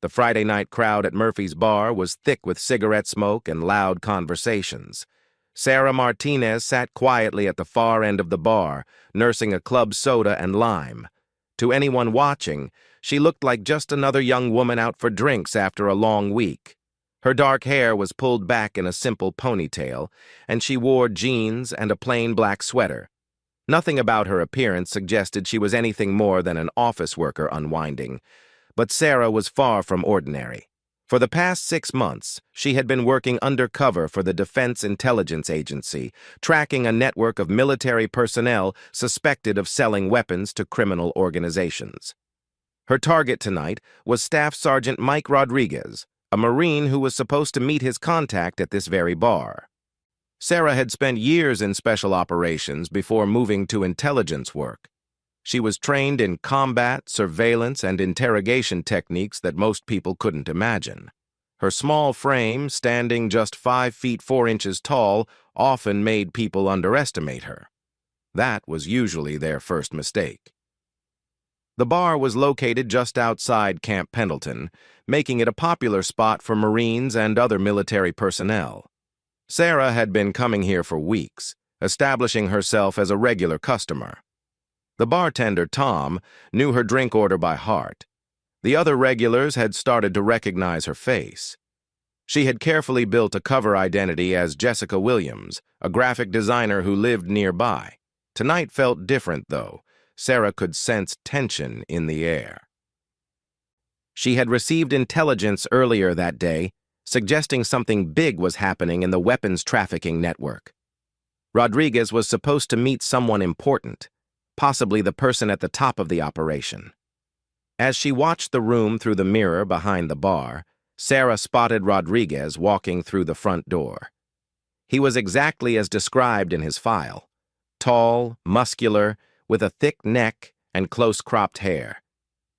The Friday night crowd at Murphy's bar was thick with cigarette smoke and loud conversations. Sarah Martinez sat quietly at the far end of the bar, nursing a club soda and lime. To anyone watching, she looked like just another young woman out for drinks after a long week. Her dark hair was pulled back in a simple ponytail, and she wore jeans and a plain black sweater. Nothing about her appearance suggested she was anything more than an office worker unwinding. But Sarah was far from ordinary. For the past 6 months, she had been working undercover for the Defense Intelligence Agency, tracking a network of military personnel suspected of selling weapons to criminal organizations. Her target tonight was Staff Sergeant Mike Rodriguez, a Marine who was supposed to meet his contact at this very bar. Sarah had spent years in special operations before moving to intelligence work. She was trained in combat, surveillance, and interrogation techniques that most people couldn't imagine. Her small frame, standing just 5 feet 4 inches tall, often made people underestimate her. That was usually their first mistake. The bar was located just outside Camp Pendleton, making it a popular spot for Marines and other military personnel. Sarah had been coming here for weeks, establishing herself as a regular customer. The bartender, Tom, knew her drink order by heart. The other regulars had started to recognize her face. She had carefully built a cover identity as Jessica Williams, a graphic designer who lived nearby. Tonight felt different, though. Sarah could sense tension in the air. She had received intelligence earlier that day, suggesting something big was happening in the weapons trafficking network. Rodriguez was supposed to meet someone important, possibly the person at the top of the operation. As she watched the room through the mirror behind the bar, Sarah spotted Rodriguez walking through the front door. He was exactly as described in his file: tall, muscular, with a thick neck and close-cropped hair.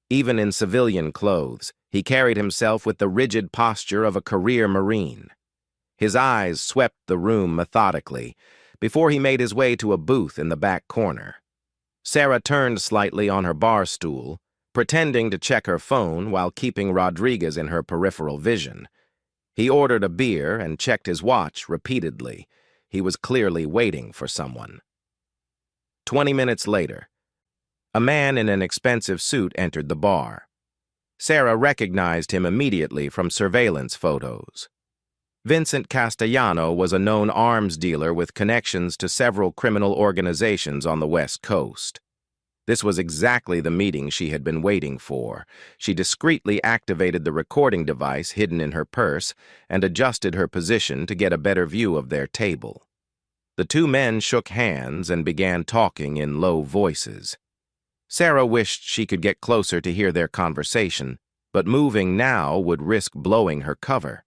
Even in civilian clothes, he carried himself with the rigid posture of a career Marine. His eyes swept the room methodically before he made his way to a booth in the back corner. Sarah turned slightly on her bar stool, pretending to check her phone while keeping Rodriguez in her peripheral vision. He ordered a beer and checked his watch repeatedly. He was clearly waiting for someone. 20 minutes later, a man in an expensive suit entered the bar. Sarah recognized him immediately from surveillance photos. Vincent Castellano was a known arms dealer with connections to several criminal organizations on the West Coast. This was exactly the meeting she had been waiting for. She discreetly activated the recording device hidden in her purse and adjusted her position to get a better view of their table. The two men shook hands and began talking in low voices. Sarah wished she could get closer to hear their conversation, but moving now would risk blowing her cover.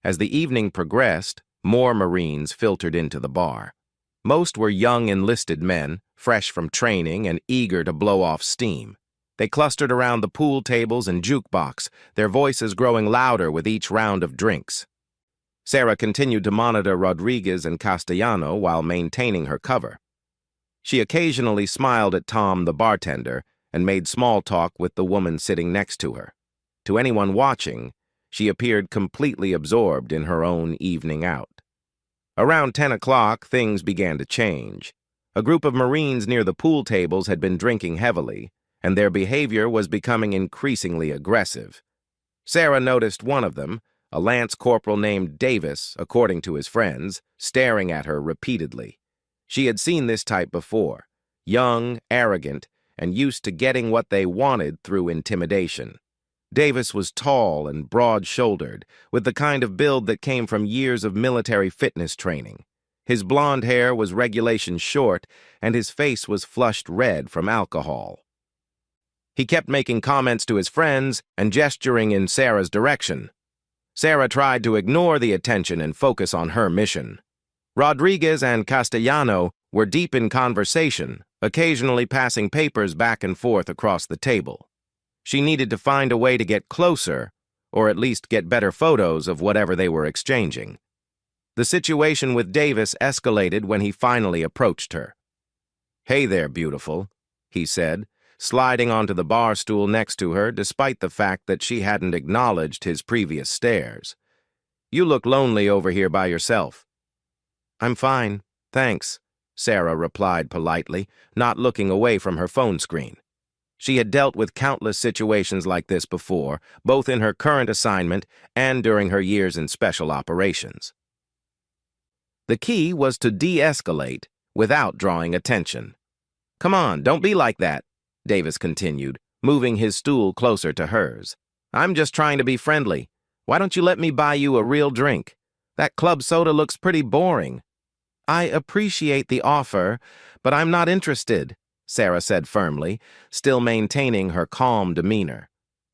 As the evening progressed, more Marines filtered into the bar. Most were young enlisted men, fresh from training and eager to blow off steam. They clustered around the pool tables and jukebox, their voices growing louder with each round of drinks. Sarah continued to monitor Rodriguez and Castellano while maintaining her cover. She occasionally smiled at Tom, the bartender, and made small talk with the woman sitting next to her. To anyone watching, she appeared completely absorbed in her own evening out. Around 10 o'clock, things began to change. A group of Marines near the pool tables had been drinking heavily, and their behavior was becoming increasingly aggressive. Sarah noticed one of them, a lance corporal named Davis, according to his friends, staring at her repeatedly. She had seen this type before: young, arrogant, and used to getting what they wanted through intimidation. Davis was tall and broad-shouldered, with the kind of build that came from years of military fitness training. His blonde hair was regulation short, and his face was flushed red from alcohol. He kept making comments to his friends and gesturing in Sarah's direction. Sarah tried to ignore the attention and focus on her mission. Rodriguez and Castellano were deep in conversation, occasionally passing papers back and forth across the table. She needed to find a way to get closer, or at least get better photos of whatever they were exchanging. The situation with Davis escalated when he finally approached her. "Hey there, beautiful," he said, sliding onto the bar stool next to her despite the fact that she hadn't acknowledged his previous stares. "You look lonely over here by yourself." "I'm fine, thanks," Sarah replied politely, not looking away from her phone screen. She had dealt with countless situations like this before, both in her current assignment and during her years in special operations. The key was to de-escalate without drawing attention. "Come on, don't be like that," Davis continued, moving his stool closer to hers. "I'm just trying to be friendly. Why don't you let me buy you a real drink? That club soda looks pretty boring." "I appreciate the offer, but I'm not interested," Sarah said firmly, still maintaining her calm demeanor.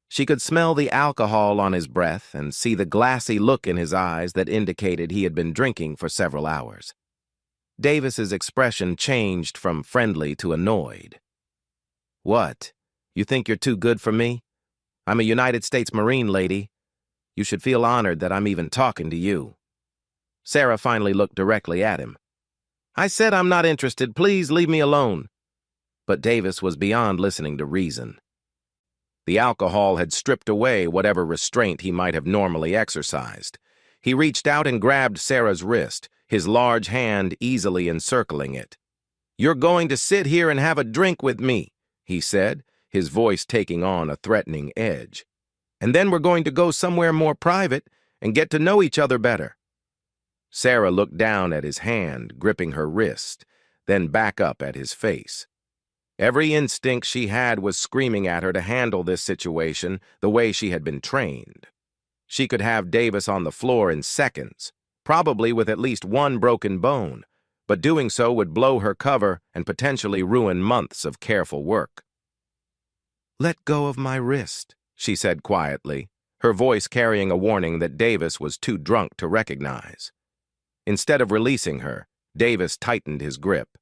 She could smell the alcohol on his breath and see the glassy look in his eyes that indicated he had been drinking for several hours. Davis's expression changed from friendly to annoyed. "What? You think you're too good for me? I'm a United States Marine, lady. You should feel honored that I'm even talking to you." Sarah finally looked directly at him. "I said I'm not interested. Please leave me alone." But Davis was beyond listening to reason. The alcohol had stripped away whatever restraint he might have normally exercised. He reached out and grabbed Sarah's wrist, his large hand easily encircling it. "You're going to sit here and have a drink with me," he said, his voice taking on a threatening edge. "And then we're going to go somewhere more private and get to know each other better." Sarah looked down at his hand, gripping her wrist, then back up at his face. Every instinct she had was screaming at her to handle this situation the way she had been trained. She could have Davis on the floor in seconds, probably with at least one broken bone, but doing so would blow her cover and potentially ruin months of careful work. "Let go of my wrist," she said quietly, her voice carrying a warning that Davis was too drunk to recognize. Instead of releasing her, Davis tightened his grip.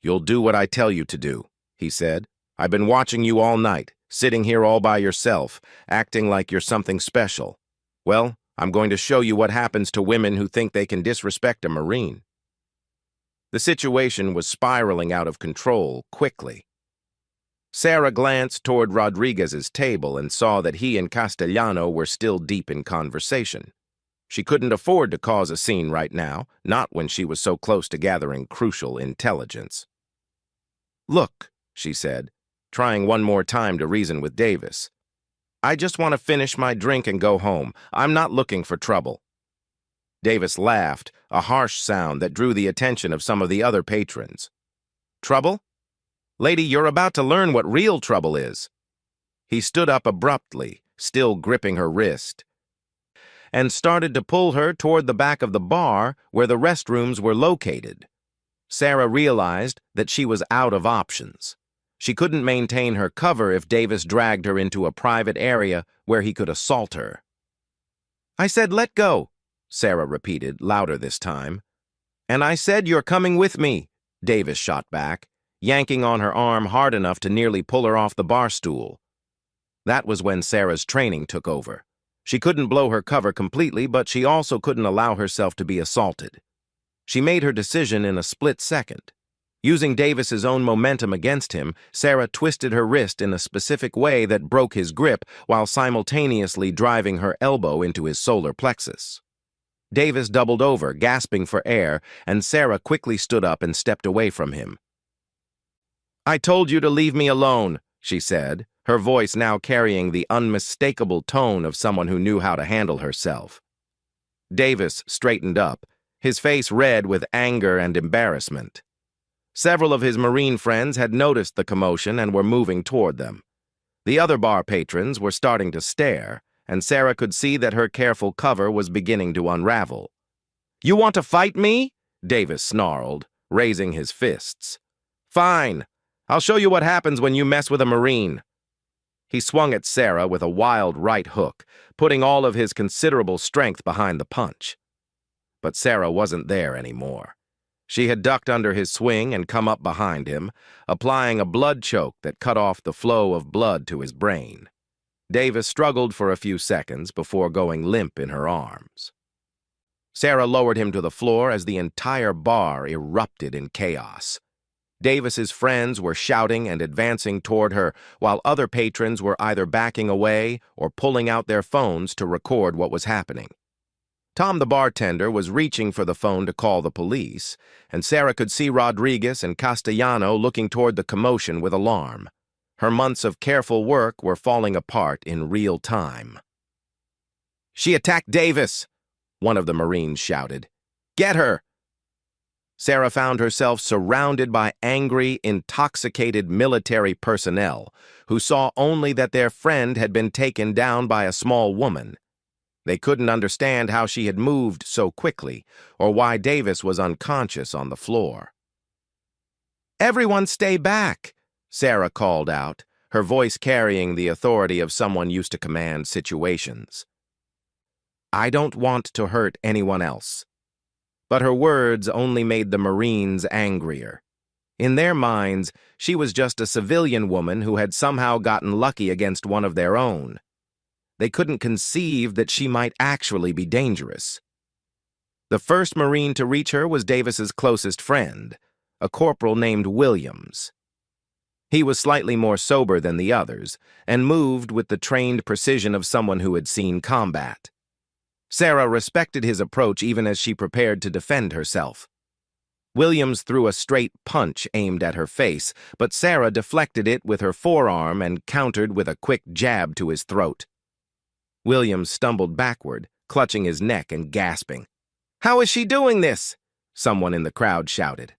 "You'll do what I tell you to do," he said. "I've been watching you all night, sitting here all by yourself, acting like you're something special. Well, I'm going to show you what happens to women who think they can disrespect a Marine." The situation was spiraling out of control quickly. Sarah glanced toward Rodriguez's table and saw that he and Castellano were still deep in conversation. She couldn't afford to cause a scene right now, not when she was so close to gathering crucial intelligence. "Look," she said, trying one more time to reason with Davis. "I just want to finish my drink and go home. I'm not looking for trouble." Davis laughed, a harsh sound that drew the attention of some of the other patrons. "Trouble? Lady, you're about to learn what real trouble is." He stood up abruptly, still gripping her wrist, and started to pull her toward the back of the bar where the restrooms were located. Sarah realized that she was out of options. She couldn't maintain her cover if Davis dragged her into a private area where he could assault her. "I said let go," Sarah repeated, louder this time. "And I said you're coming with me," Davis shot back, yanking on her arm hard enough to nearly pull her off the bar stool. That was when Sarah's training took over. She couldn't blow her cover completely, but she also couldn't allow herself to be assaulted. She made her decision in a split second. Using Davis's own momentum against him, Sarah twisted her wrist in a specific way that broke his grip while simultaneously driving her elbow into his solar plexus. Davis doubled over, gasping for air, and Sarah quickly stood up and stepped away from him. "I told you to leave me alone," she said, her voice now carrying the unmistakable tone of someone who knew how to handle herself. Davis straightened up, his face red with anger and embarrassment. Several of his Marine friends had noticed the commotion and were moving toward them. The other bar patrons were starting to stare, and Sarah could see that her careful cover was beginning to unravel. "You want to fight me?" Davis snarled, raising his fists. "Fine. I'll show you what happens when you mess with a Marine." He swung at Sarah with a wild right hook, putting all of his considerable strength behind the punch. But Sarah wasn't there anymore. She had ducked under his swing and come up behind him, applying a blood choke that cut off the flow of blood to his brain. Davis struggled for a few seconds before going limp in her arms. Sarah lowered him to the floor as the entire bar erupted in chaos. Davis's friends were shouting and advancing toward her, while other patrons were either backing away or pulling out their phones to record what was happening. Tom the bartender was reaching for the phone to call the police, and Sarah could see Rodriguez and Castellano looking toward the commotion with alarm. Her months of careful work were falling apart in real time. "She attacked Davis!" one of the Marines shouted. "Get her!" Sarah found herself surrounded by angry, intoxicated military personnel who saw only that their friend had been taken down by a small woman. They couldn't understand how she had moved so quickly or why Davis was unconscious on the floor. "Everyone stay back!" Sarah called out, her voice carrying the authority of someone used to command situations. "I don't want to hurt anyone else." But her words only made the Marines angrier. In their minds, she was just a civilian woman who had somehow gotten lucky against one of their own. They couldn't conceive that she might actually be dangerous. The first Marine to reach her was Davis's closest friend, a corporal named Williams. He was slightly more sober than the others, and moved with the trained precision of someone who had seen combat. Sarah respected his approach even as she prepared to defend herself. Williams threw a straight punch aimed at her face, but Sarah deflected it with her forearm and countered with a quick jab to his throat. Williams stumbled backward, clutching his neck and gasping. "How is she doing this?" someone in the crowd shouted.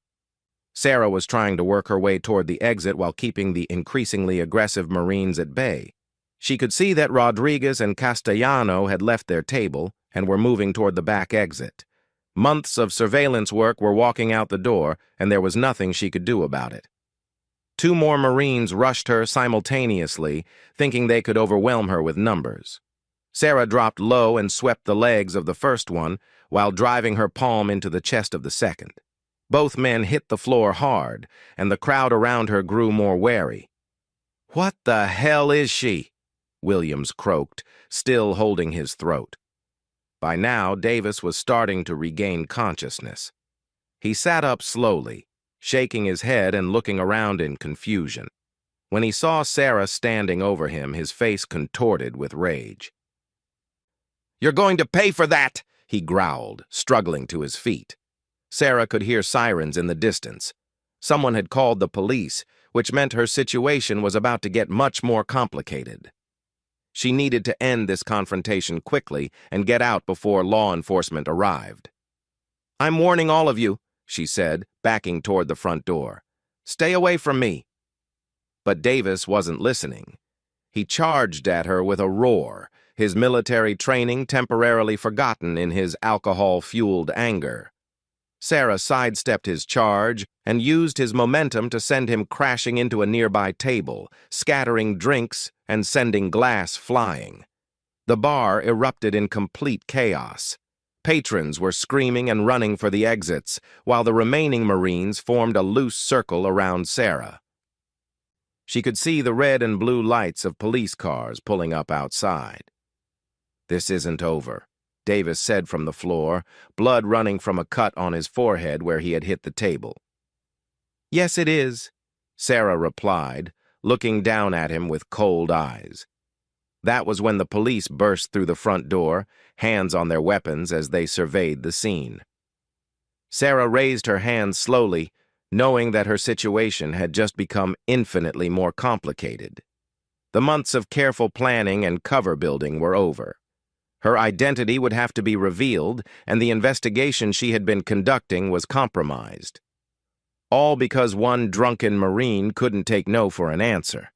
Sarah was trying to work her way toward the exit while keeping the increasingly aggressive Marines at bay. She could see that Rodriguez and Castellano had left their table and were moving toward the back exit. Months of surveillance work were walking out the door, and there was nothing she could do about it. Two more Marines rushed her simultaneously, thinking they could overwhelm her with numbers. Sarah dropped low and swept the legs of the first one while driving her palm into the chest of the second. Both men hit the floor hard, and the crowd around her grew more wary. "What the hell is she?" Williams croaked, still holding his throat. By now, Davis was starting to regain consciousness. He sat up slowly, shaking his head and looking around in confusion. When he saw Sarah standing over him, his face contorted with rage. "You're going to pay for that!" he growled, struggling to his feet. Sarah could hear sirens in the distance. Someone had called the police, which meant her situation was about to get much more complicated. She needed to end this confrontation quickly and get out before law enforcement arrived. "I'm warning all of you," she said, backing toward the front door. "Stay away from me." But Davis wasn't listening. He charged at her with a roar, his military training temporarily forgotten in his alcohol-fueled anger. Sarah sidestepped his charge and used his momentum to send him crashing into a nearby table, scattering drinks and sending glass flying. The bar erupted in complete chaos. Patrons were screaming and running for the exits, while the remaining Marines formed a loose circle around Sarah. She could see the red and blue lights of police cars pulling up outside. "This isn't over," Davis said from the floor, blood running from a cut on his forehead where he had hit the table. "Yes, it is," Sarah replied, looking down at him with cold eyes. That was when the police burst through the front door, hands on their weapons as they surveyed the scene. Sarah raised her hands slowly, knowing that her situation had just become infinitely more complicated. The months of careful planning and cover building were over. Her identity would have to be revealed, and the investigation she had been conducting was compromised. All because one drunken Marine couldn't take no for an answer.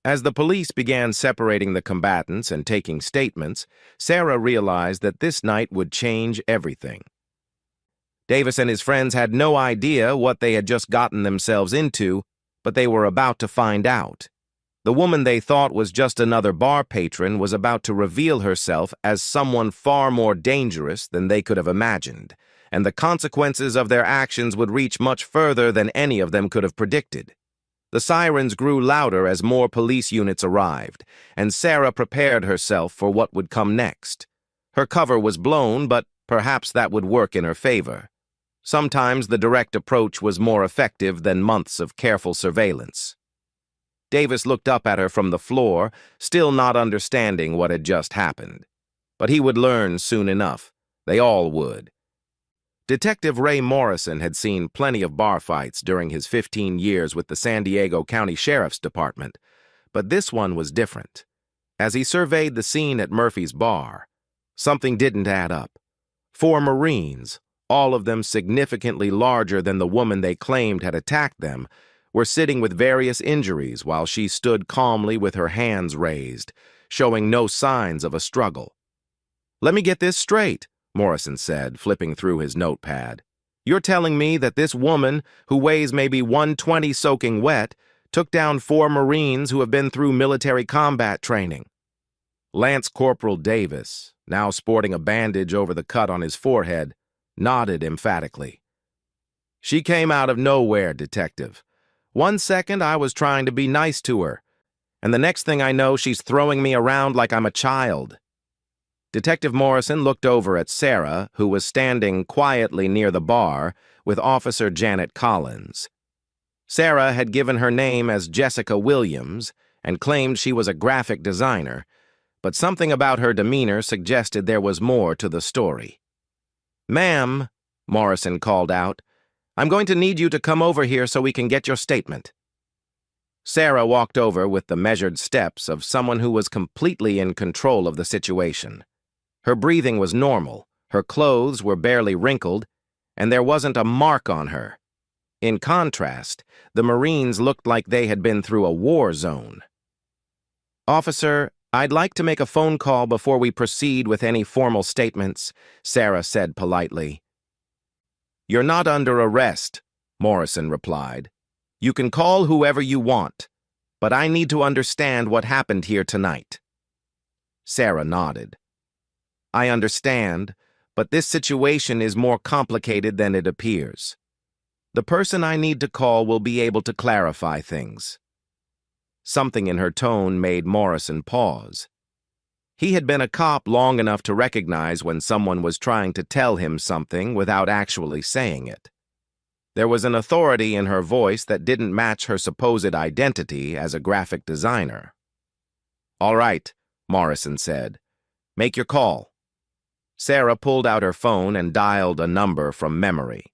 As the police began separating the combatants and taking statements, Sarah realized that this night would change everything. Davis and his friends had no idea what they had just gotten themselves into, but they were about to find out. The woman they thought was just another bar patron was about to reveal herself as someone far more dangerous than they could have imagined, and the consequences of their actions would reach much further than any of them could have predicted. The sirens grew louder as more police units arrived, and Sarah prepared herself for what would come next. Her cover was blown, but perhaps that would work in her favor. Sometimes the direct approach was more effective than months of careful surveillance. Davis looked up at her from the floor, still not understanding what had just happened. But he would learn soon enough. They all would. Detective Ray Morrison had seen plenty of bar fights during his 15 years with the San Diego County Sheriff's Department, but this one was different. As he surveyed the scene at Murphy's bar, something didn't add up. 4 Marines, all of them significantly larger than the woman they claimed had attacked them, were sitting with various injuries while she stood calmly with her hands raised, showing no signs of a struggle. "Let me get this straight," Morrison said, flipping through his notepad. "You're telling me that this woman, who weighs maybe 120 soaking wet, took down 4 Marines who have been through military combat training?" Lance Corporal Davis, now sporting a bandage over the cut on his forehead, nodded emphatically. "She came out of nowhere, Detective. One second I was trying to be nice to her, and the next thing I know she's throwing me around like I'm a child." Detective Morrison looked over at Sarah, who was standing quietly near the bar with Officer Janet Collins. Sarah had given her name as Jessica Williams and claimed she was a graphic designer, but something about her demeanor suggested there was more to the story. "Ma'am," Morrison called out, "I'm going to need you to come over here so we can get your statement." Sarah walked over with the measured steps of someone who was completely in control of the situation. Her breathing was normal, her clothes were barely wrinkled, and there wasn't a mark on her. In contrast, the Marines looked like they had been through a war zone. "Officer, I'd like to make a phone call before we proceed with any formal statements," Sarah said politely. "You're not under arrest," Morrison replied. "You can call whoever you want, but I need to understand what happened here tonight." Sarah nodded. "I understand, but this situation is more complicated than it appears. The person I need to call will be able to clarify things." Something in her tone made Morrison pause. He had been a cop long enough to recognize when someone was trying to tell him something without actually saying it. There was an authority in her voice that didn't match her supposed identity as a graphic designer. "All right," Morrison said. "Make your call." Sarah pulled out her phone and dialed a number from memory.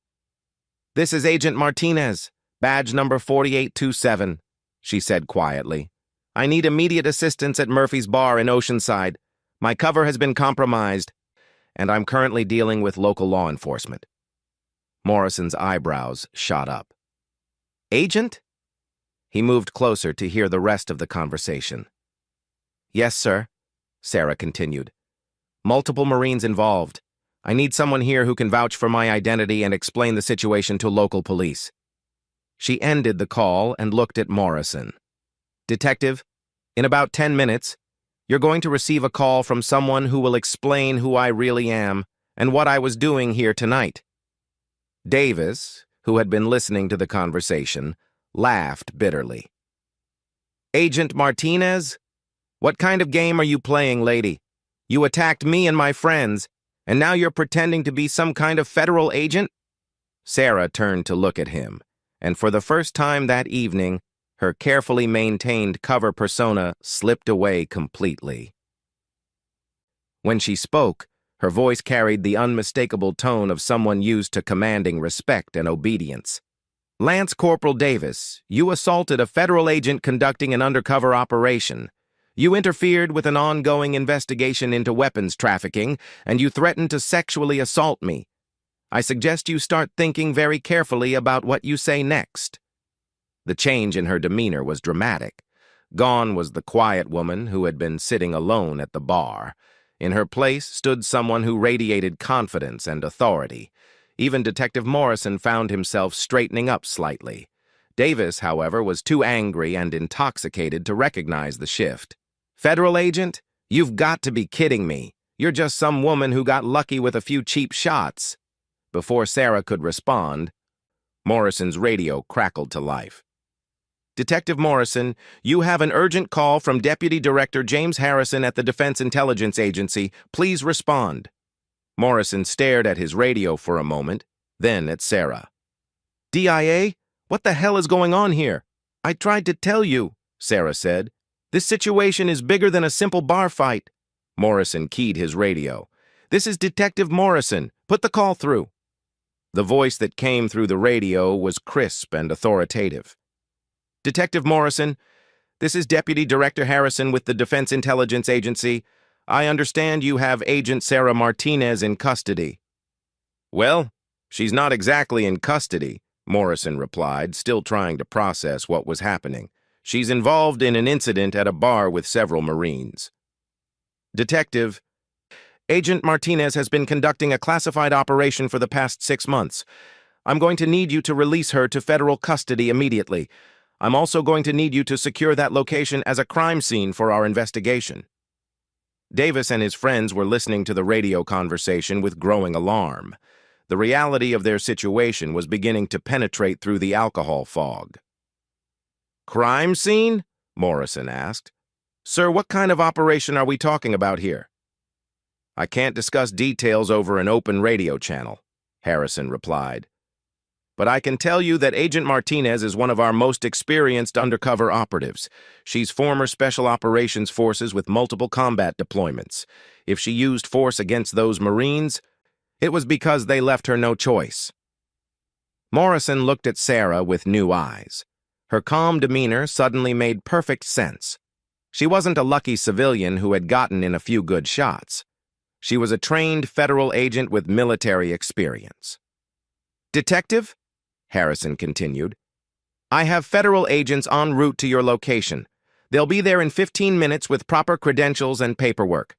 "This is Agent Martinez, badge number 4827, she said quietly. "I need immediate assistance at Murphy's Bar in Oceanside. My cover has been compromised, and I'm currently dealing with local law enforcement." Morrison's eyebrows shot up. "Agent?" He moved closer to hear the rest of the conversation. "Yes, sir," Sarah continued. "Multiple Marines involved. I need someone here who can vouch for my identity and explain the situation to local police." She ended the call and looked at Morrison. "Detective, in about 10 minutes, you're going to receive a call from someone who will explain who I really am and what I was doing here tonight." Davis, who had been listening to the conversation, laughed bitterly. "Agent Martinez? What kind of game are you playing, lady? You attacked me and my friends, and now you're pretending to be some kind of federal agent?" Sarah turned to look at him, and for the first time that evening, her carefully maintained cover persona slipped away completely. When she spoke, her voice carried the unmistakable tone of someone used to commanding respect and obedience. "Lance Corporal Davis, you assaulted a federal agent conducting an undercover operation. You interfered with an ongoing investigation into weapons trafficking, and you threatened to sexually assault me. I suggest you start thinking very carefully about what you say next." The change in her demeanor was dramatic. Gone was the quiet woman who had been sitting alone at the bar. In her place stood someone who radiated confidence and authority. Even Detective Morrison found himself straightening up slightly. Davis, however, was too angry and intoxicated to recognize the shift. "Federal agent? You've got to be kidding me. You're just some woman who got lucky with a few cheap shots." Before Sarah could respond, Morrison's radio crackled to life. "Detective Morrison, you have an urgent call from Deputy Director James Harrison at the Defense Intelligence Agency. Please respond." Morrison stared at his radio for a moment, then at Sarah. "DIA? What the hell is going on here?" "I tried to tell you," Sarah said. "This situation is bigger than a simple bar fight." Morrison keyed his radio. "This is Detective Morrison. Put the call through." The voice that came through the radio was crisp and authoritative. "Detective Morrison, this is Deputy Director Harrison with the Defense Intelligence Agency. I understand you have Agent Sarah Martinez in custody." "Well, she's not exactly in custody," Morrison replied, still trying to process what was happening. "She's involved in an incident at a bar with several Marines." "Detective, Agent Martinez has been conducting a classified operation for the past 6 months. I'm going to need you to release her to federal custody immediately. I'm also going to need you to secure that location as a crime scene for our investigation." Davis and his friends were listening to the radio conversation with growing alarm. The reality of their situation was beginning to penetrate through the alcohol fog. "Crime scene?" Morrison asked. "Sir, what kind of operation are we talking about here?" "I can't discuss details over an open radio channel," Harrison replied. "But I can tell you that Agent Martinez is one of our most experienced undercover operatives. She's former Special Operations Forces with multiple combat deployments. If she used force against those Marines, it was because they left her no choice." Morrison looked at Sarah with new eyes. Her calm demeanor suddenly made perfect sense. She wasn't a lucky civilian who had gotten in a few good shots. She was a trained federal agent with military experience. "Detective," Harrison continued, "I have federal agents en route to your location. They'll be there in 15 minutes with proper credentials and paperwork.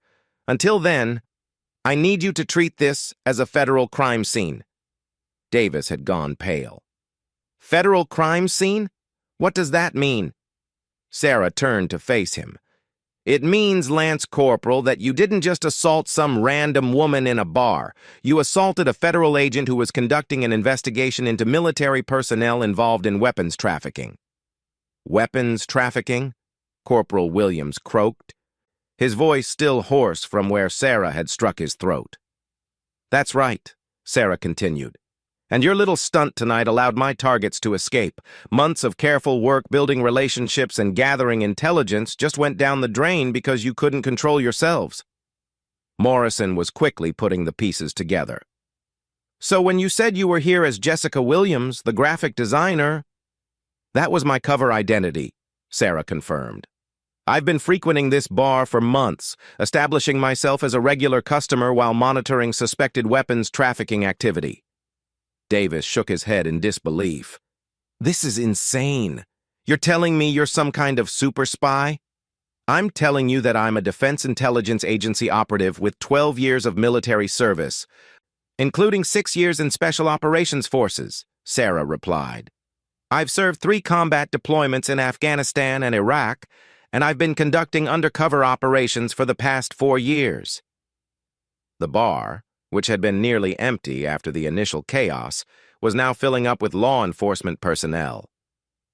Until then, I need you to treat this as a federal crime scene." Davis had gone pale. "Federal crime scene? What does that mean?" Sarah turned to face him. "It means, Lance Corporal, that you didn't just assault some random woman in a bar. You assaulted a federal agent who was conducting an investigation into military personnel involved in weapons trafficking." "Weapons trafficking?" Corporal Williams croaked, his voice still hoarse from where Sarah had struck his throat. "That's right," Sarah continued. "And your little stunt tonight allowed my targets to escape. Months of careful work building relationships and gathering intelligence just went down the drain because you couldn't control yourselves." Morrison was quickly putting the pieces together. "So when you said you were here as Jessica Williams, the graphic designer—" "That was my cover identity," Sarah confirmed. "I've been frequenting this bar for months, establishing myself as a regular customer while monitoring suspected weapons trafficking activity." Davis shook his head in disbelief. "This is insane. You're telling me you're some kind of super spy?" "I'm telling you that I'm a Defense Intelligence Agency operative with 12 years of military service, including 6 years in Special Operations Forces," Sarah replied. "I've served 3 combat deployments in Afghanistan and Iraq, and I've been conducting undercover operations for the past 4 years." The bar, which had been nearly empty after the initial chaos, was now filling up with law enforcement personnel.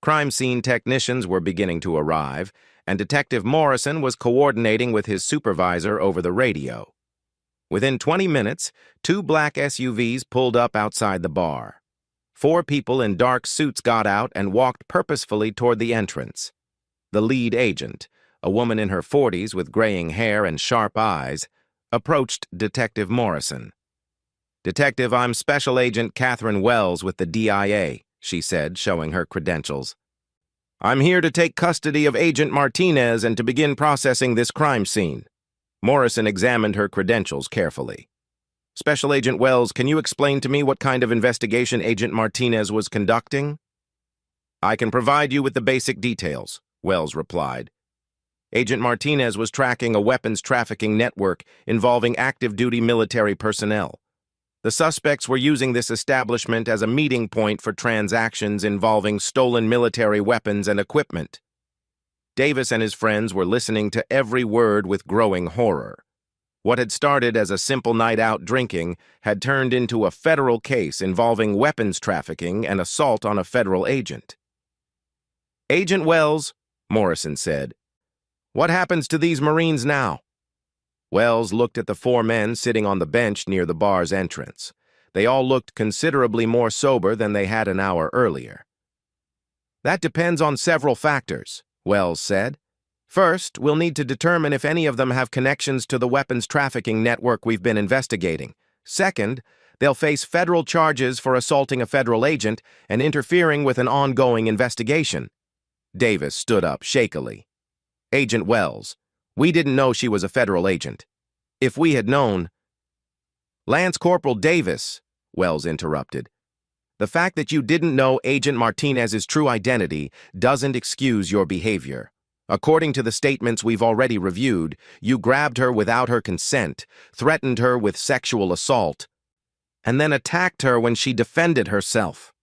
Crime scene technicians were beginning to arrive, and Detective Morrison was coordinating with his supervisor over the radio. Within 20 minutes, 2 black SUVs pulled up outside the bar. 4 people in dark suits got out and walked purposefully toward the entrance. The lead agent, a woman in her 40s with graying hair and sharp eyes, approached Detective Morrison. "Detective, I'm Special Agent Catherine Wells with the DIA," she said, showing her credentials. "I'm here to take custody of Agent Martinez and to begin processing this crime scene." Morrison examined her credentials carefully. "Special Agent Wells, can you explain to me what kind of investigation Agent Martinez was conducting?" "I can provide you with the basic details," Wells replied. "Agent Martinez was tracking a weapons trafficking network involving active-duty military personnel. The suspects were using this establishment as a meeting point for transactions involving stolen military weapons and equipment." Davis and his friends were listening to every word with growing horror. What had started as a simple night out drinking had turned into a federal case involving weapons trafficking and assault on a federal agent. "Agent Wells," Morrison said, "what happens to these Marines now?" Wells looked at the 4 men sitting on the bench near the bar's entrance. They all looked considerably more sober than they had an hour earlier. "That depends on several factors," Wells said. "First, we'll need to determine if any of them have connections to the weapons trafficking network we've been investigating. Second, they'll face federal charges for assaulting a federal agent and interfering with an ongoing investigation." Davis stood up shakily. "Agent Wells, we didn't know she was a federal agent. If we had known—" "Lance Corporal Davis," Wells interrupted, "the fact that you didn't know Agent Martinez's true identity doesn't excuse your behavior. According to the statements we've already reviewed, you grabbed her without her consent, threatened her with sexual assault, and then attacked her when she defended herself."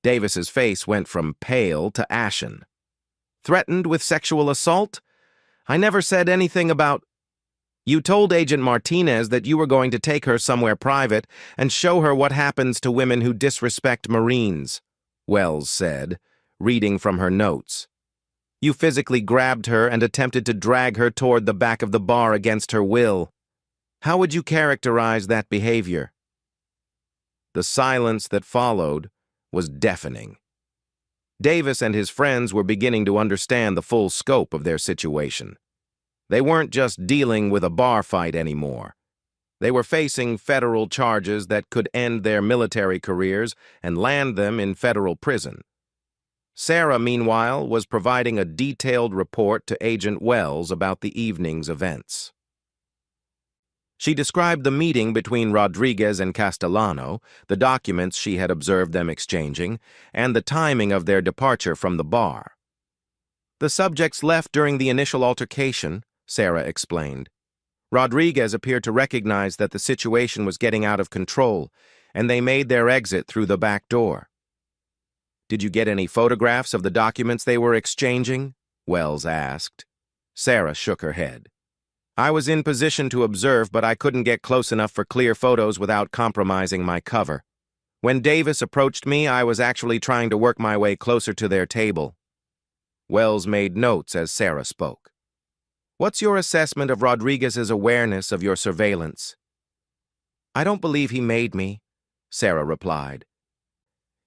Davis's face went from pale to ashen. "Threatened with sexual assault? I never said anything about—" "You told Agent Martinez that you were going to take her somewhere private and show her what happens to women who disrespect Marines," Wells said, reading from her notes. "You physically grabbed her and attempted to drag her toward the back of the bar against her will. How would you characterize that behavior?" The silence that followed was deafening. Davis and his friends were beginning to understand the full scope of their situation. They weren't just dealing with a bar fight anymore. They were facing federal charges that could end their military careers and land them in federal prison. Sarah, meanwhile, was providing a detailed report to Agent Wells about the evening's events. She described the meeting between Rodriguez and Castellano, the documents she had observed them exchanging, and the timing of their departure from the bar. "The subjects left during the initial altercation," Sarah explained. "Rodriguez appeared to recognize that the situation was getting out of control, and they made their exit through the back door." "Did you get any photographs of the documents they were exchanging?" Wells asked. Sarah shook her head. "I was in position to observe, but I couldn't get close enough for clear photos without compromising my cover. When Davis approached me, I was actually trying to work my way closer to their table." Wells made notes as Sarah spoke. "What's your assessment of Rodriguez's awareness of your surveillance?" "I don't believe he made me," Sarah replied.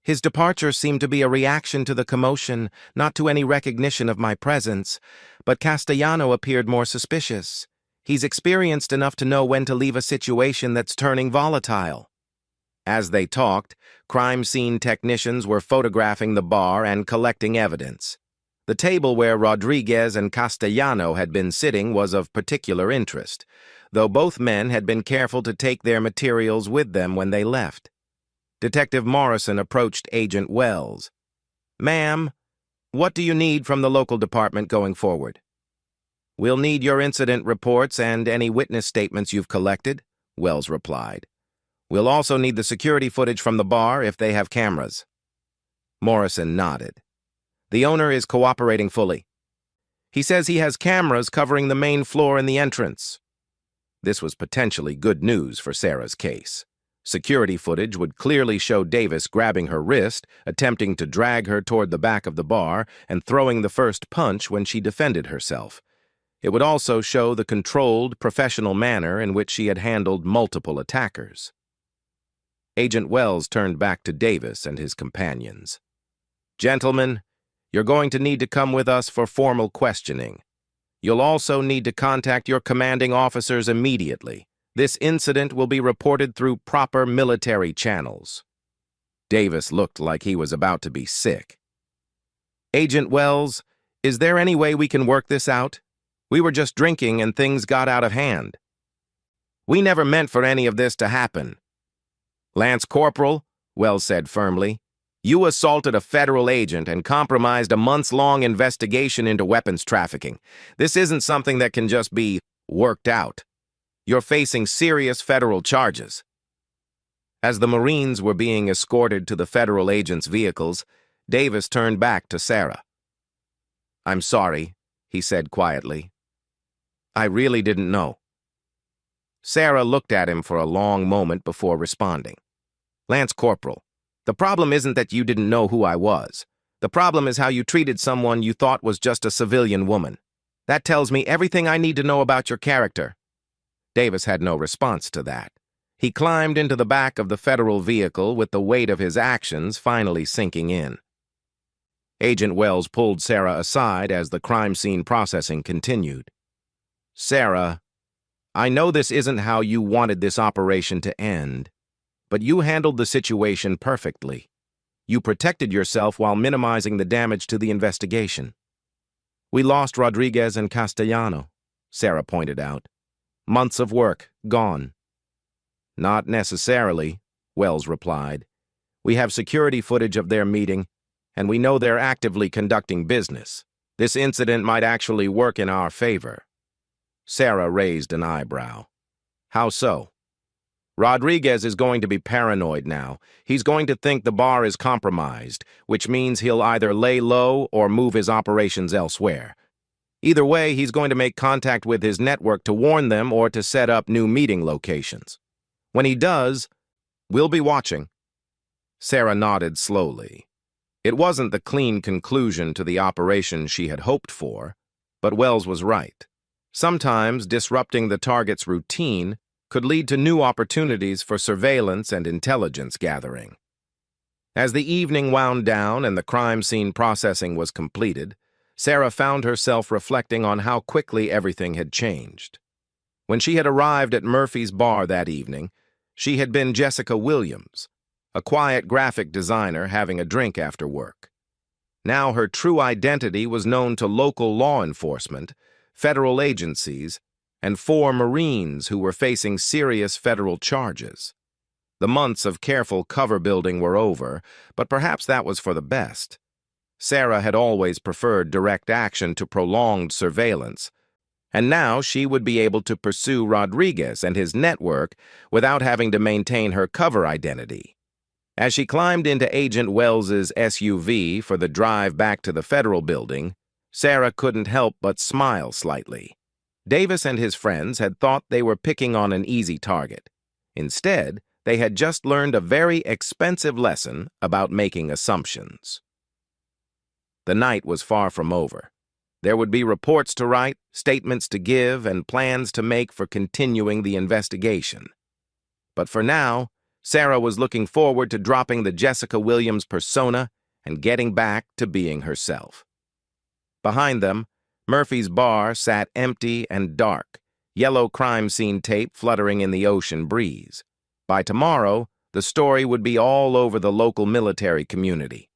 "His departure seemed to be a reaction to the commotion, not to any recognition of my presence, but Castellano appeared more suspicious. He's experienced enough to know when to leave a situation that's turning volatile." As they talked, crime scene technicians were photographing the bar and collecting evidence. The table where Rodriguez and Castellano had been sitting was of particular interest, though both men had been careful to take their materials with them when they left. Detective Morrison approached Agent Wells. "Ma'am, what do you need from the local department going forward?" "We'll need your incident reports and any witness statements you've collected," Wells replied. "We'll also need the security footage from the bar if they have cameras." Morrison nodded. "The owner is cooperating fully. He says he has cameras covering the main floor and the entrance." This was potentially good news for Sarah's case. Security footage would clearly show Davis grabbing her wrist, attempting to drag her toward the back of the bar, and throwing the first punch when she defended herself. It would also show the controlled, professional manner in which she had handled multiple attackers. Agent Wells turned back to Davis and his companions. "Gentlemen, you're going to need to come with us for formal questioning. You'll also need to contact your commanding officers immediately. This incident will be reported through proper military channels." Davis looked like he was about to be sick. "Agent Wells, is there any way we can work this out? We were just drinking and things got out of hand." "We never meant for any of this to happen." "Lance Corporal," Wells said firmly, "you assaulted a federal agent and compromised a months-long investigation into weapons trafficking. This isn't something that can just be worked out. You're facing serious federal charges." As the Marines were being escorted to the federal agents' vehicles, Davis turned back to Sarah. "I'm sorry," he said quietly. "I really didn't know." Sarah looked at him for a long moment before responding. "Lance Corporal, the problem isn't that you didn't know who I was. The problem is how you treated someone you thought was just a civilian woman. That tells me everything I need to know about your character." Davis had no response to that. He climbed into the back of the federal vehicle with the weight of his actions finally sinking in. Agent Wells pulled Sarah aside as the crime scene processing continued. "Sarah, I know this isn't how you wanted this operation to end, but you handled the situation perfectly. You protected yourself while minimizing the damage to the investigation." "We lost Rodriguez and Castellano," Sarah pointed out. "Months of work, gone." "Not necessarily," Wells replied. "We have security footage of their meeting, and we know they're actively conducting business. This incident might actually work in our favor." Sarah raised an eyebrow. "How so?" "Rodriguez is going to be paranoid now. He's going to think the bar is compromised, which means he'll either lay low or move his operations elsewhere. Either way, he's going to make contact with his network to warn them or to set up new meeting locations. When he does, we'll be watching." Sarah nodded slowly. It wasn't the clean conclusion to the operation she had hoped for, but Wells was right. Sometimes disrupting the target's routine could lead to new opportunities for surveillance and intelligence gathering. As the evening wound down and the crime scene processing was completed, Sarah found herself reflecting on how quickly everything had changed. When she had arrived at Murphy's bar that evening, she had been Jessica Williams, a quiet graphic designer having a drink after work. Now her true identity was known to local law enforcement, federal agencies, and 4 Marines who were facing serious federal charges. The months of careful cover building were over, but perhaps that was for the best. Sarah had always preferred direct action to prolonged surveillance, and now she would be able to pursue Rodriguez and his network without having to maintain her cover identity. As she climbed into Agent Wells's SUV for the drive back to the federal building, Sarah couldn't help but smile slightly. Davis and his friends had thought they were picking on an easy target. Instead, they had just learned a very expensive lesson about making assumptions. The night was far from over. There would be reports to write, statements to give, and plans to make for continuing the investigation. But for now, Sarah was looking forward to dropping the Jessica Williams persona and getting back to being herself. Behind them, Murphy's bar sat empty and dark, yellow crime scene tape fluttering in the ocean breeze. By tomorrow, the story would be all over the local military community.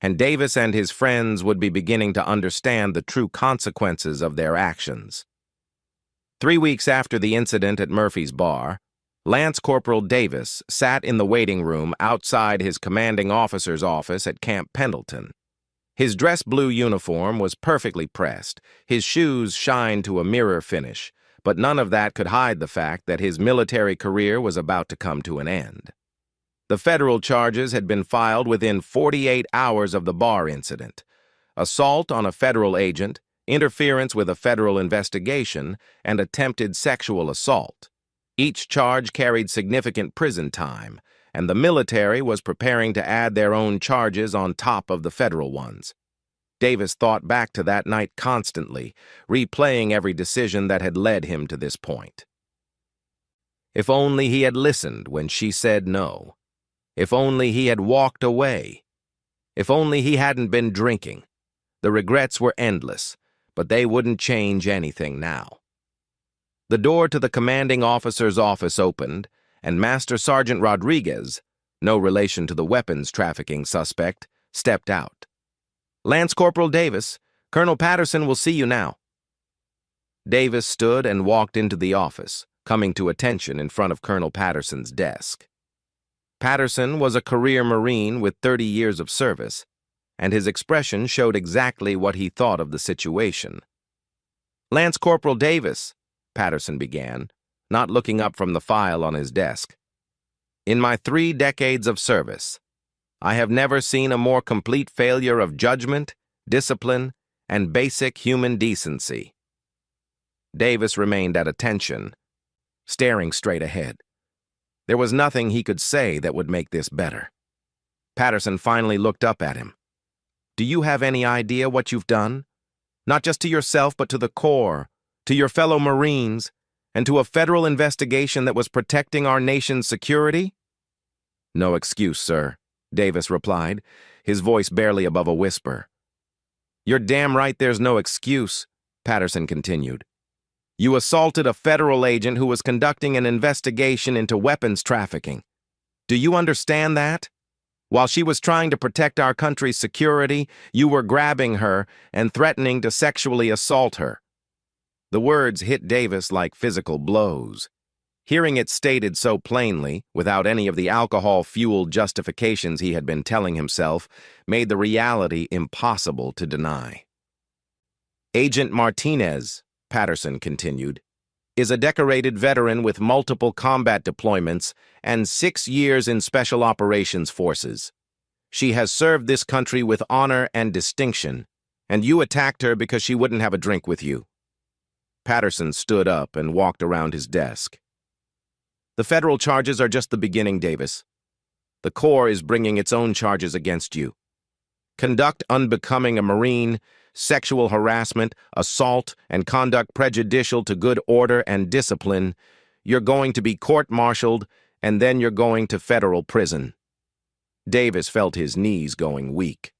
And Davis and his friends would be beginning to understand the true consequences of their actions. 3 weeks after the incident at Murphy's bar, Lance Corporal Davis sat in the waiting room outside his commanding officer's office at Camp Pendleton. His dress blue uniform was perfectly pressed, his shoes shined to a mirror finish, but none of that could hide the fact that his military career was about to come to an end. The federal charges had been filed within 48 hours of the bar incident: assault on a federal agent, interference with a federal investigation, and attempted sexual assault. Each charge carried significant prison time, and the military was preparing to add their own charges on top of the federal ones. Davis thought back to that night constantly, replaying every decision that had led him to this point. If only he had listened when she said no. If only he had walked away. If only he hadn't been drinking. The regrets were endless, but they wouldn't change anything now. The door to the commanding officer's office opened, and Master Sergeant Rodriguez, no relation to the weapons trafficking suspect, stepped out. "Lance Corporal Davis, Colonel Patterson will see you now." Davis stood and walked into the office, coming to attention in front of Colonel Patterson's desk. Patterson was a career Marine with 30 years of service, and his expression showed exactly what he thought of the situation. "Lance Corporal Davis," Patterson began, not looking up from the file on his desk. "In my 3 decades of service, I have never seen a more complete failure of judgment, discipline, and basic human decency." Davis remained at attention, staring straight ahead. There was nothing he could say that would make this better. Patterson finally looked up at him. "Do you have any idea what you've done? Not just to yourself, but to the Corps, to your fellow Marines, and to a federal investigation that was protecting our nation's security? No excuse, sir, Davis replied, his voice barely above a whisper. You're damn right there's no excuse, Patterson continued. You assaulted a federal agent who was conducting an investigation into weapons trafficking. Do you understand that? While she was trying to protect our country's security, you were grabbing her and threatening to sexually assault her. The words hit Davis like physical blows. Hearing it stated so plainly, without any of the alcohol-fueled justifications he had been telling himself, made the reality impossible to deny. Agent Martinez, Patterson continued, is a decorated veteran with multiple combat deployments and 6 years in Special Operations Forces. She has served this country with honor and distinction, and you attacked her because she wouldn't have a drink with you. Patterson stood up and walked around his desk. The federal charges are just the beginning, Davis. The Corps is bringing its own charges against you. Conduct unbecoming a Marine, sexual harassment, assault, and conduct prejudicial to good order and discipline, you're going to be court-martialed, and then you're going to federal prison. Davis felt his knees going weak.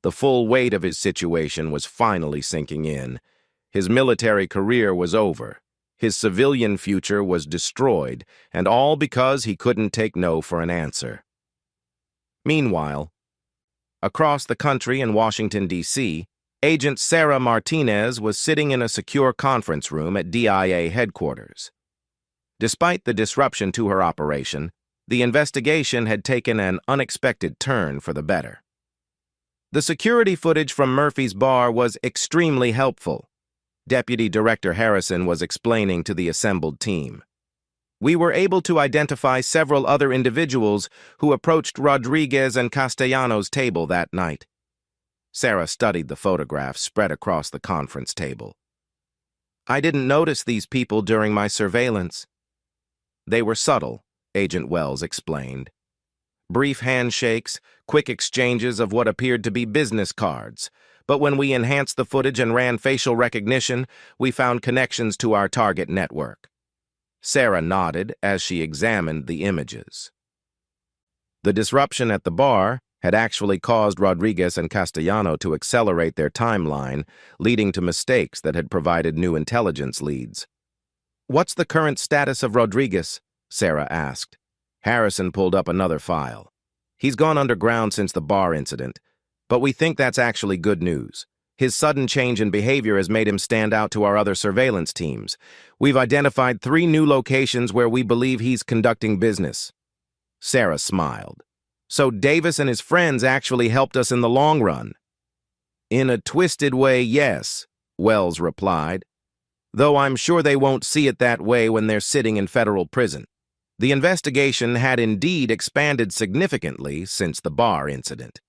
The full weight of his situation was finally sinking in. His military career was over. His civilian future was destroyed, and all because he couldn't take no for an answer. Meanwhile, across the country in Washington, D.C., Agent Sarah Martinez was sitting in a secure conference room at DIA headquarters. Despite the disruption to her operation, the investigation had taken an unexpected turn for the better. The security footage from Murphy's Bar was extremely helpful. Deputy Director Harrison was explaining to the assembled team. We were able to identify several other individuals who approached Rodriguez and Castellanos' table that night. Sarah studied the photographs spread across the conference table. I didn't notice these people during my surveillance. They were subtle, Agent Wells explained. Brief handshakes, quick exchanges of what appeared to be business cards. But when we enhanced the footage and ran facial recognition, we found connections to our target network. Sarah nodded as she examined the images. The disruption at the bar had actually caused Rodriguez and Castellano to accelerate their timeline, leading to mistakes that had provided new intelligence leads. What's the current status of Rodriguez? Sarah asked. Harrison pulled up another file. He's gone underground since the bar incident, but we think that's actually good news. His sudden change in behavior has made him stand out to our other surveillance teams. We've identified 3 new locations where we believe he's conducting business. Sarah smiled. So Davis and his friends actually helped us in the long run. In a twisted way, yes, Wells replied, though I'm sure they won't see it that way when they're sitting in federal prison. The investigation had indeed expanded significantly since the bar incident.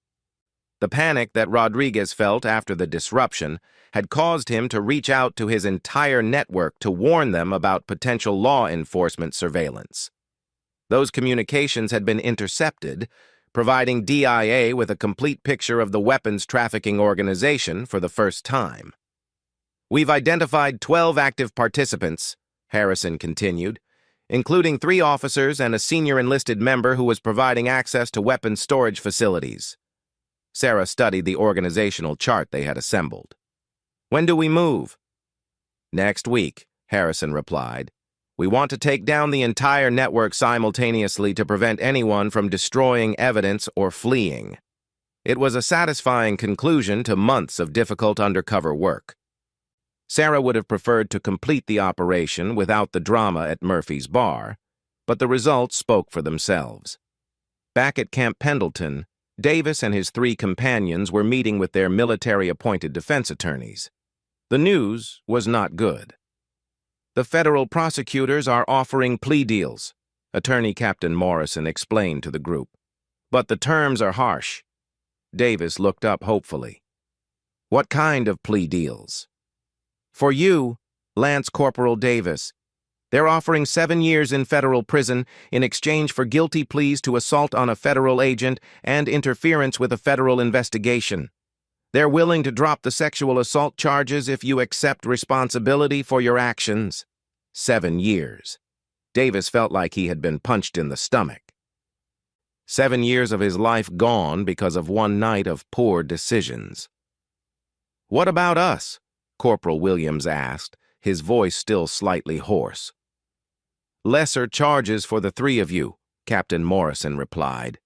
The panic that Rodriguez felt after the disruption had caused him to reach out to his entire network to warn them about potential law enforcement surveillance. Those communications had been intercepted, providing DIA with a complete picture of the weapons trafficking organization for the first time. We've identified 12 active participants, Harrison continued, including 3 officers and a senior enlisted member who was providing access to weapons storage facilities. Sarah studied the organizational chart they had assembled. When do we move? Next week, Harrison replied. We want to take down the entire network simultaneously to prevent anyone from destroying evidence or fleeing. It was a satisfying conclusion to months of difficult undercover work. Sarah would have preferred to complete the operation without the drama at Murphy's Bar, but the results spoke for themselves. Back at Camp Pendleton, Davis and his 3 companions were meeting with their military-appointed defense attorneys. The news was not good. The federal prosecutors are offering plea deals, Attorney Captain Morrison explained to the group. But the terms are harsh. Davis looked up hopefully. What kind of plea deals? For you, Lance Corporal Davis, they're offering 7 years in federal prison in exchange for guilty pleas to assault on a federal agent and interference with a federal investigation. They're willing to drop the sexual assault charges if you accept responsibility for your actions. 7 years. Davis felt like he had been punched in the stomach. 7 years of his life gone because of one night of poor decisions. "What about us?" Corporal Williams asked, his voice still slightly hoarse. "Lesser charges for the 3 of you," Captain Morrison replied.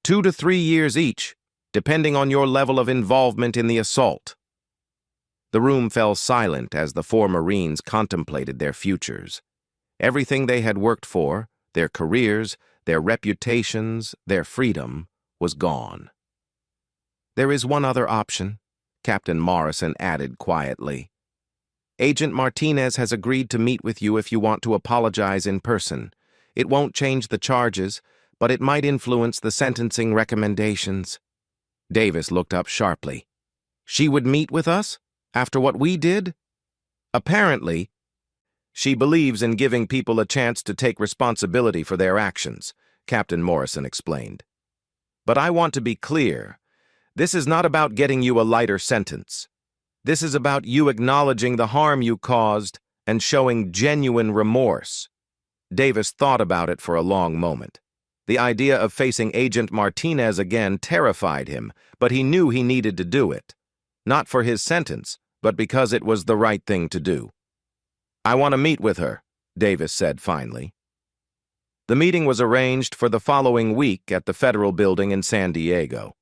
2 to 3 years each, depending on your level of involvement in the assault. The room fell silent as the 4 Marines contemplated their futures. Everything they had worked for, their careers, their reputations, their freedom, was gone. "There is one other option," Captain Morrison added quietly. "Agent Martinez has agreed to meet with you if you want to apologize in person. It won't change the charges, but it might influence the sentencing recommendations." Davis looked up sharply. "She would meet with us? After what we did?" "Apparently. She believes in giving people a chance to take responsibility for their actions," Captain Morrison explained. "But I want to be clear. This is not about getting you a lighter sentence. This is about you acknowledging the harm you caused and showing genuine remorse." Davis thought about it for a long moment. The idea of facing Agent Martinez again terrified him, but he knew he needed to do it. Not for his sentence, but because it was the right thing to do. "I want to meet with her," Davis said finally. The meeting was arranged for the following week at the Federal Building in San Diego.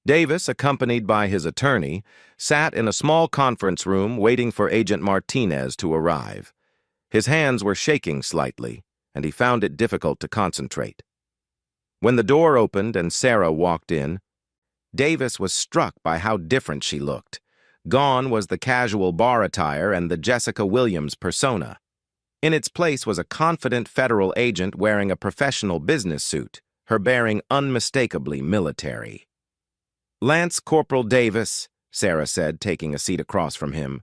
Davis, accompanied by his attorney, sat in a small conference room waiting for Agent Martinez to arrive. His hands were shaking slightly, and he found it difficult to concentrate. When the door opened and Sarah walked in, Davis was struck by how different she looked. Gone was the casual bar attire and the Jessica Williams persona. In its place was a confident federal agent wearing a professional business suit, her bearing unmistakably military. "Lance Corporal Davis," Sarah said, taking a seat across from him.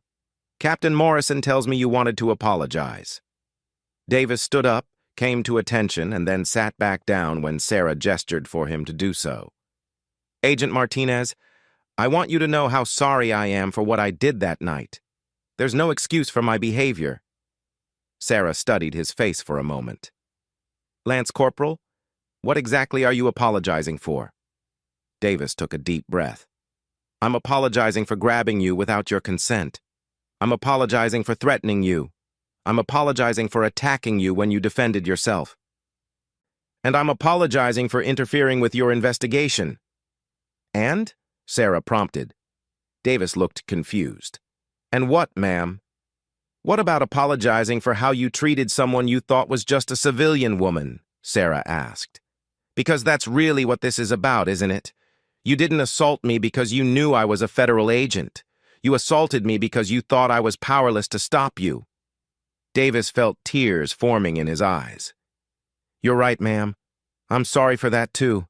"Captain Morrison tells me you wanted to apologize." Davis stood up, came to attention, and then sat back down when Sarah gestured for him to do so. "Agent Martinez, I want you to know how sorry I am for what I did that night. There's no excuse for my behavior." Sarah studied his face for a moment. "Lance Corporal, what exactly are you apologizing for?" Davis took a deep breath. "I'm apologizing for grabbing you without your consent. I'm apologizing for threatening you. I'm apologizing for attacking you when you defended yourself. And I'm apologizing for interfering with your investigation." "And?" Sarah prompted. Davis looked confused. "And what, ma'am? What about apologizing for how you treated someone you thought was just a civilian woman?" Sarah asked. "Because that's really what this is about, isn't it? You didn't assault me because you knew I was a federal agent. You assaulted me because you thought I was powerless to stop you." Davis felt tears forming in his eyes. "You're right, ma'am. I'm sorry for that, too.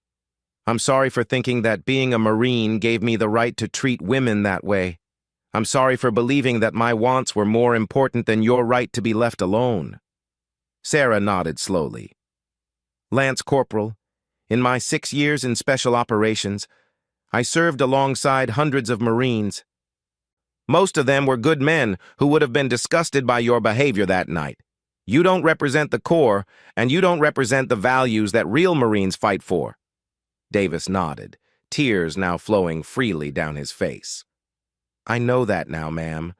I'm sorry for thinking that being a Marine gave me the right to treat women that way. I'm sorry for believing that my wants were more important than your right to be left alone." Sarah nodded slowly. "Lance Corporal, in my 6 years in Special Operations, I served alongside hundreds of Marines. Most of them were good men who would have been disgusted by your behavior that night. You don't represent the Corps, and you don't represent the values that real Marines fight for." Davis nodded, tears now flowing freely down his face. "I know that now, ma'am.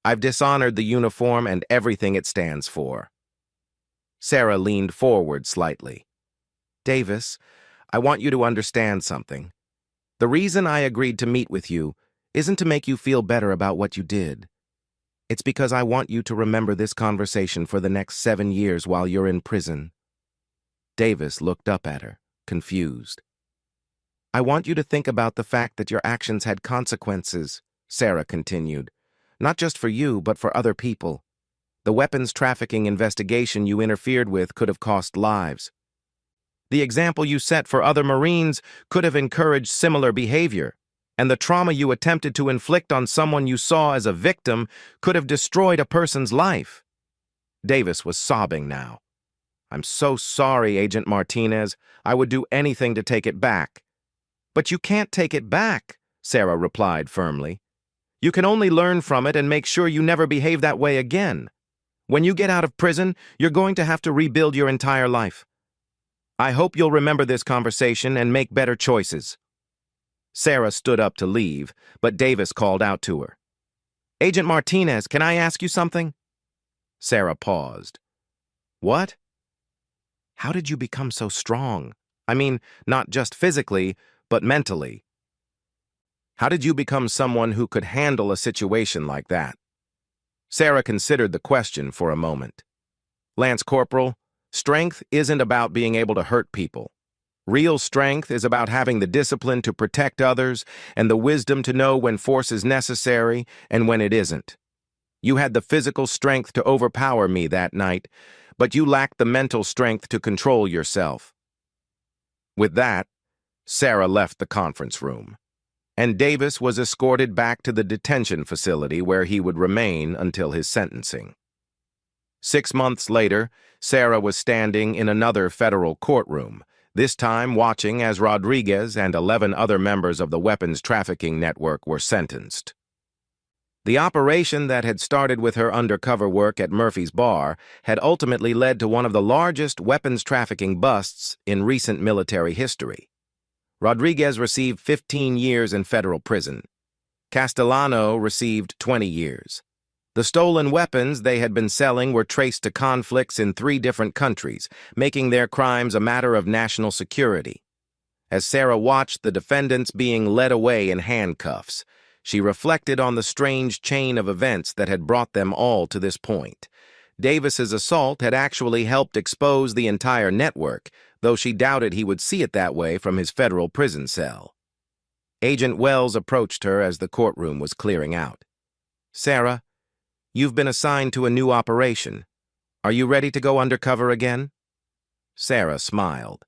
I've dishonored the uniform and everything it stands for." Sarah leaned forward slightly. "Davis, I want you to understand something. The reason I agreed to meet with you isn't to make you feel better about what you did. It's because I want you to remember this conversation for the next 7 years while you're in prison." Davis looked up at her, confused. "I want you to think about the fact that your actions had consequences," Sarah continued. "Not just for you, but for other people. The weapons trafficking investigation you interfered with could have cost lives. The example you set for other Marines could have encouraged similar behavior, and the trauma you attempted to inflict on someone you saw as a victim could have destroyed a person's life." Davis was sobbing now. "I'm so sorry, Agent Martinez. I would do anything to take it back." "But you can't take it back," Sarah replied firmly. "You can only learn from it and make sure you never behave that way again. When you get out of prison, you're going to have to rebuild your entire life. I hope you'll remember this conversation and make better choices." Sarah stood up to leave, but Davis called out to her. "Agent Martinez, can I ask you something?" Sarah paused. "What?" "How did you become so strong? I mean, not just physically, but mentally. How did you become someone who could handle a situation like that?" Sarah considered the question for a moment. "Lance Corporal, strength isn't about being able to hurt people. Real strength is about having the discipline to protect others and the wisdom to know when force is necessary and when it isn't. You had the physical strength to overpower me that night, but you lacked the mental strength to control yourself." With that, Sarah left the conference room, and Davis was escorted back to the detention facility where he would remain until his sentencing. 6 months later, Sarah was standing in another federal courtroom, this time watching as Rodriguez and 11 other members of the weapons trafficking network were sentenced. The operation that had started with her undercover work at Murphy's Bar had ultimately led to one of the largest weapons trafficking busts in recent military history. Rodriguez received 15 years in federal prison. Castellano received 20 years. The stolen weapons they had been selling were traced to conflicts in 3 different countries, making their crimes a matter of national security. As Sarah watched the defendants being led away in handcuffs, she reflected on the strange chain of events that had brought them all to this point. Davis's assault had actually helped expose the entire network, though she doubted he would see it that way from his federal prison cell. Agent Wells approached her as the courtroom was clearing out. "Sarah, you've been assigned to a new operation. Are you ready to go undercover again?" Sarah smiled.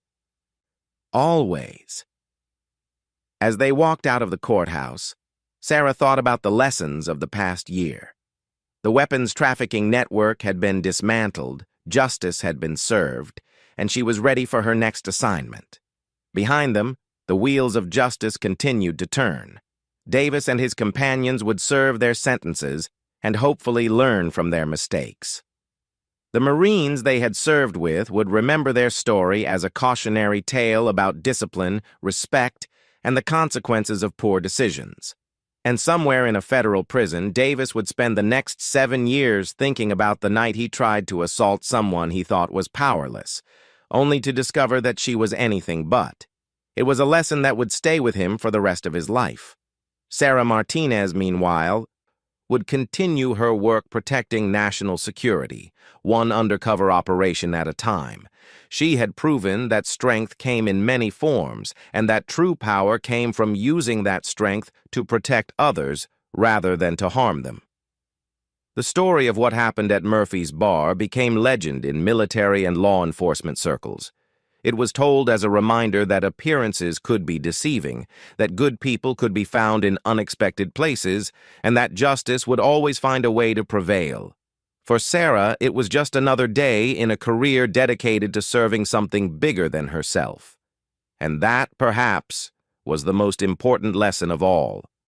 "Always." As they walked out of the courthouse, Sarah thought about the lessons of the past year. The weapons trafficking network had been dismantled, justice had been served, and she was ready for her next assignment. Behind them, the wheels of justice continued to turn. Davis and his companions would serve their sentences and hopefully learn from their mistakes. The Marines they had served with would remember their story as a cautionary tale about discipline, respect, and the consequences of poor decisions. And somewhere in a federal prison, Davis would spend the next 7 years thinking about the night he tried to assault someone he thought was powerless, only to discover that she was anything but. It was a lesson that would stay with him for the rest of his life. Sarah Martinez, meanwhile, would continue her work protecting national security, one undercover operation at a time. She had proven that strength came in many forms, and that true power came from using that strength to protect others rather than to harm them. The story of what happened at Murphy's Bar became legend in military and law enforcement circles. It was told as a reminder that appearances could be deceiving, that good people could be found in unexpected places, and that justice would always find a way to prevail. For Sarah, it was just another day in a career dedicated to serving something bigger than herself. And that, perhaps, was the most important lesson of all.